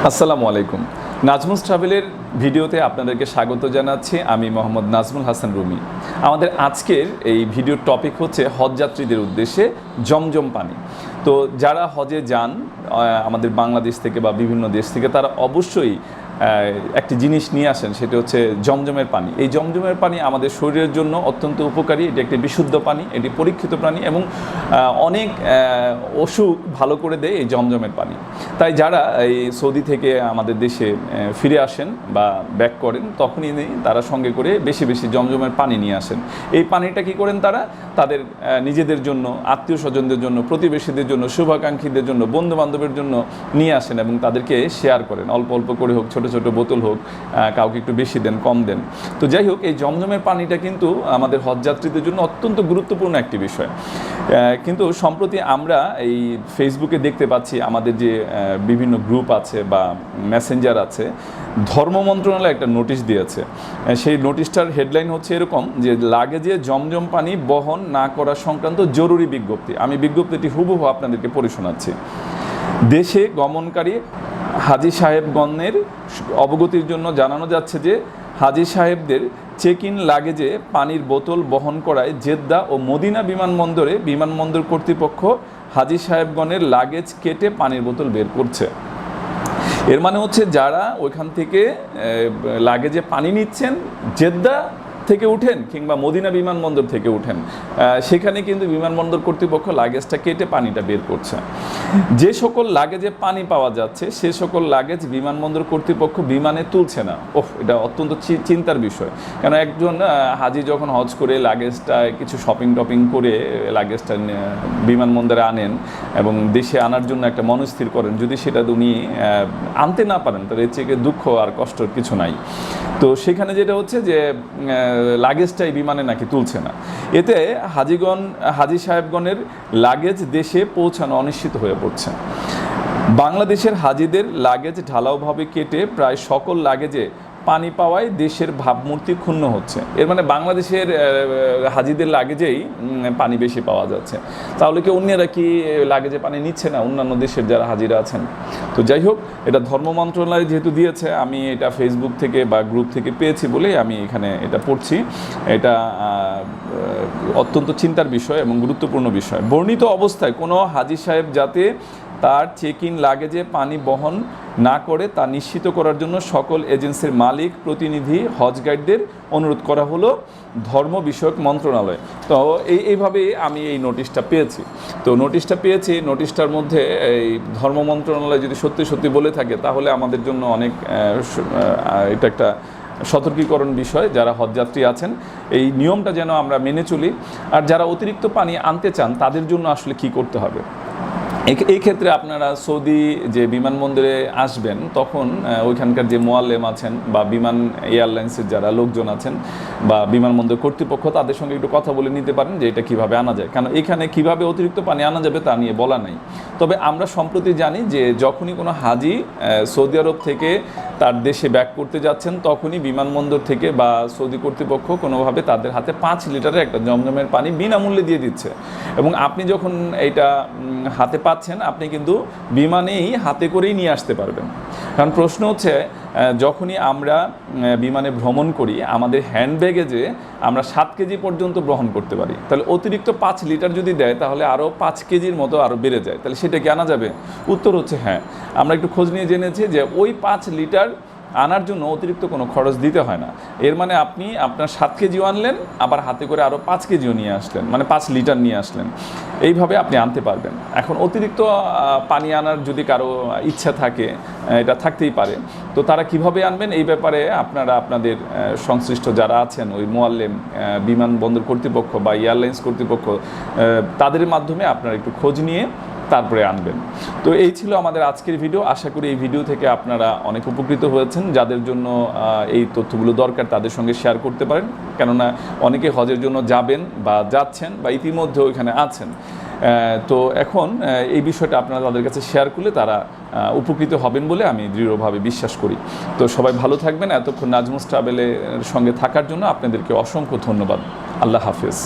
আসসালামু আলাইকুম। নাজমুস ট্রাভেলের ভিডিওতে আপনাদেরকে স্বাগত জানাচ্ছি। আমি মোহাম্মদ নাজমুল হাসান রুমি। আমাদের আজকের এই ভিডিওর টপিক হচ্ছে হজ যাত্রীদের উদ্দেশ্যে জমজম পানি। তো যারা হজে যান আমাদের বাংলাদেশ থেকে বা বিভিন্ন দেশ থেকে, তারা অবশ্যই একটি জিনিস নিয়ে আসেন, সেটা হচ্ছে জমজমের পানি। এই জমজমের পানি আমাদের শরীরের জন্য অত্যন্ত উপকারী। এটি একটি বিশুদ্ধ পানি, এটি পরীক্ষিত পানি এবং অনেক অসুখ ভালো করে দেয় এই জমজমের পানি। তাই যারা এই সৌদি থেকে আমাদের দেশে ফিরে আসেন বা ব্যাক করেন, তখনই তারা সঙ্গে করে বেশি বেশি জমজমের পানি নিয়ে আসেন। এই পানিটা কি করেন তারা তাদের নিজেদের জন্য, আত্মীয় স্বজনদের জন্য, প্রতিবেশীদের জন্য, শুভাকাঙ্ক্ষীদের জন্য, বন্ধুবান্ধবের জন্য নিয়ে আসেন এবং তাদেরকে শেয়ার করেন। অল্প অল্প করে হোক, ছোট ছোট বোতল হোক, কাউকে একটু বেশি দেন, কম দেন। তো যাই হোক, এই জমজমের পানিটা কিন্তু আমাদের হজযাত্রীদের জন্য অত্যন্ত গুরুত্বপূর্ণ একটি বিষয়। কিন্তু সম্প্রতি আমরা এই ফেসবুকে দেখতে পাচ্ছি, আমাদের যে বিভিন্ন গ্রুপ আছে বা মেসেঞ্জার আছে, ধর্ম মন্ত্রণালয় একটা নোটিশ দিয়েছে। সেই নোটিশটার হেডলাইন হচ্ছে এরকম যে লাগেজে জমজম পানি বহন না করা সংক্রান্ত জরুরি বিজ্ঞপ্তি। আমি বিজ্ঞপ্তিটি হুবহু আপনাদেরকে পড়ে শোনাচ্ছি। দেশে গমনকারী হাজী সাহেবগণের অবগতির জন্য জানানো যাচ্ছে যে হাজী সাহেবদের চেক ইন লাগেজে পানির বোতল বহন করায় জেদ্দা ও মদিনা বিমানবন্দরে বিমানবন্দর কর্তৃপক্ষ হাজী সাহেবগণের লাগেজ কেটে পানির বোতল বের করছে। এর মানে হচ্ছে যারা ওইখান থেকে লাগেজে পানি নিচ্ছেন, জেদ্দা থেকে উঠেন কিংবা মদিনা বিমানবন্দর থেকে উঠেন, সেখানে কিন্তু বিমানবন্দর কর্তৃপক্ষ লাগেজটা কেটে পানিটা বের করছে। যে সকল লাগেজে পানি পাওয়া যাচ্ছে সে সকল লাগেজ বিমানবন্দর কর্তৃপক্ষ বিমানে তুলছে না। এটা অত্যন্ত চিন্তার বিষয়। কেন একজন হাজি যখন হজ করে লাগেজটা কিছু শপিং টপিং করে লাগেজটা বিমানবন্দরে আনেন এবং দেশে আনার জন্য একটা মনস্থির করেন, যদি সেটা উনি আনতে না পারেন তাহলে এর থেকে দুঃখ আর কষ্টর কিছু নাই। তো সেখানে যেটা হচ্ছে যে লাগেজটাই বিমানে নাকি তুলছে না। এতে হাজী সাহেবগণের লাগেজ দেশে পৌঁছানো অনিশ্চিত হয়ে পড়ছে। বাংলাদেশের হাজিদের লাগেজ ঢালাওভাবে কেটে প্রায় সকল লাগেজে পানি পাওয়ায় দেশের ভাবমূর্তি ক্ষুণ্ণ হচ্ছে। এর মানে বাংলাদেশের হাজিদের লাগেজেই পানি বেশি পাওয়া যাচ্ছে। তাহলে কি অন্যরা কি লাগেজে পানি নিচ্ছে না, অন্যান্য দেশের যারা হাজিরা আছেন? তো যাই হোক, এটা ধর্ম মন্ত্রণালয় যেহেতু দিয়েছে, আমি এটা ফেসবুক থেকে বা গ্রুপ থেকে পেয়েছি বলেই আমি এখানে এটা পড়ছি। এটা অত্যন্ত চিন্তার বিষয় এবং গুরুত্বপূর্ণ বিষয়। বর্ণিত অবস্থায় কোনো হাজী সাহেব যাতে তার চেক ইন লাগেজে পানি বহন না করে তা নিশ্চিত করার জন্য সকল এজেন্সির মালিক, প্রতিনিধি, হজ গাইডদের অনুরোধ করা হলো ধর্ম বিষয়ক মন্ত্রণালয়। তো এইভাবেই আমি এই নোটিশটা পেয়েছি। তো নোটিশটার মধ্যে এই ধর্ম মন্ত্রণালয় যদি সত্যি সত্যি বলে থাকে, তাহলে আমাদের জন্য অনেক এটা একটা সতর্কীকরণ বিষয়। যারা হজযাত্রী আছেন, এই নিয়মটা যেন আমরা মেনে চলি। আর যারা অতিরিক্ত পানি আনতে চান, তাদের জন্য আসলে কি করতে হবে? এই ক্ষেত্রে আপনারা সৌদি যে বিমানবন্দরে আসবেন, তখন ওইখানকার যে মোয়াল্লেম আছেন বা বিমান এয়ারলাইন্সের যারা লোকজন আছেন বা বিমানবন্দর কর্তৃপক্ষ, তাদের সঙ্গে একটু কথা বলে নিতে পারেন যে এটা কিভাবে আনা যায়। কারণ এখানে কিভাবে অতিরিক্ত পানি আনা যাবে তা নিয়ে বলা নেই। তবে আমরা সম্প্রতি জানি যে যখনই কোনো হাজি সৌদি আরব থেকে তার দেশে ব্যাক করতে যাচ্ছেন, তখনই বিমানবন্দর থেকে বা সৌদি কর্তৃপক্ষ কোনোভাবে তাদের হাতে 5 লিটারের একটা জমজমের পানি বিনামূল্যে দিয়ে দিচ্ছে। এবং আপনি যখন এইটা হাতে পাচ্ছেন, আপনি কিন্তু বিমানেই হাতে করেই নিয়ে আসতে পারবেন। কারণ প্রশ্ন হচ্ছে, যখনই আমরা বিমানে ভ্রমণ করি, আমাদের হ্যান্ডব্যাগে যে আমরা 7 কেজি পর্যন্ত বহন করতে পারি, তাহলে অতিরিক্ত 5 লিটার যদি দেয়, তাহলে আরও 5 কেজির মতো আরও বেড়ে যায়। তাহলে সেটা কি আনা যাবে? উত্তর হচ্ছে হ্যাঁ। আমরা একটু খোঁজ নিয়ে জেনেছি যে ওই 5 লিটার আনার জন্য অতিরিক্ত কোনো খরচ দিতে হয় না। এর মানে আপনি আপনার 7 কেজিও আনলেন, আবার হাতে করে আরও 5 কেজিও নিয়ে আসলেন, মানে 5 লিটার নিয়ে আসলেন। এইভাবে আপনি আনতে পারবেন। এখন অতিরিক্ত পানি আনার যদি কারো ইচ্ছা থাকে, এটা থাকতেই পারে, তো তারা কিভাবে আনবেন এই ব্যাপারে আপনারা আপনাদের সংশ্লিষ্ট যারা আছেন, ওই মোয়াল্লেম, বিমানবন্দর কর্তৃপক্ষ বা এয়ারলাইন্স কর্তৃপক্ষ, তাদের মাধ্যমে আপনারা একটু খোঁজ নিয়ে তারপরে আনবেন। তো এই ছিল আমাদের আজকের ভিডিও। আশা করি এই ভিডিও থেকে আপনারা অনেক উপকৃত হয়েছেন। যাদের জন্য এই তথ্যগুলো দরকার, তাদের সঙ্গে শেয়ার করতে পারেন। কেননা অনেকে হজের জন্য যাবেন বা যাচ্ছেন বা ইতিমধ্যে ওইখানে আছেন। তো এখন এই বিষয়টা আপনারা তাদের কাছে শেয়ার করলে তারা উপকৃত হবেন বলে আমি দৃঢ়ভাবে বিশ্বাস করি। তো সবাই ভালো থাকবেন। এতক্ষণ নাজমুস ট্রাভেলের সঙ্গে থাকার জন্য আপনাদেরকে অসংখ্য ধন্যবাদ। আল্লাহ হাফেজ।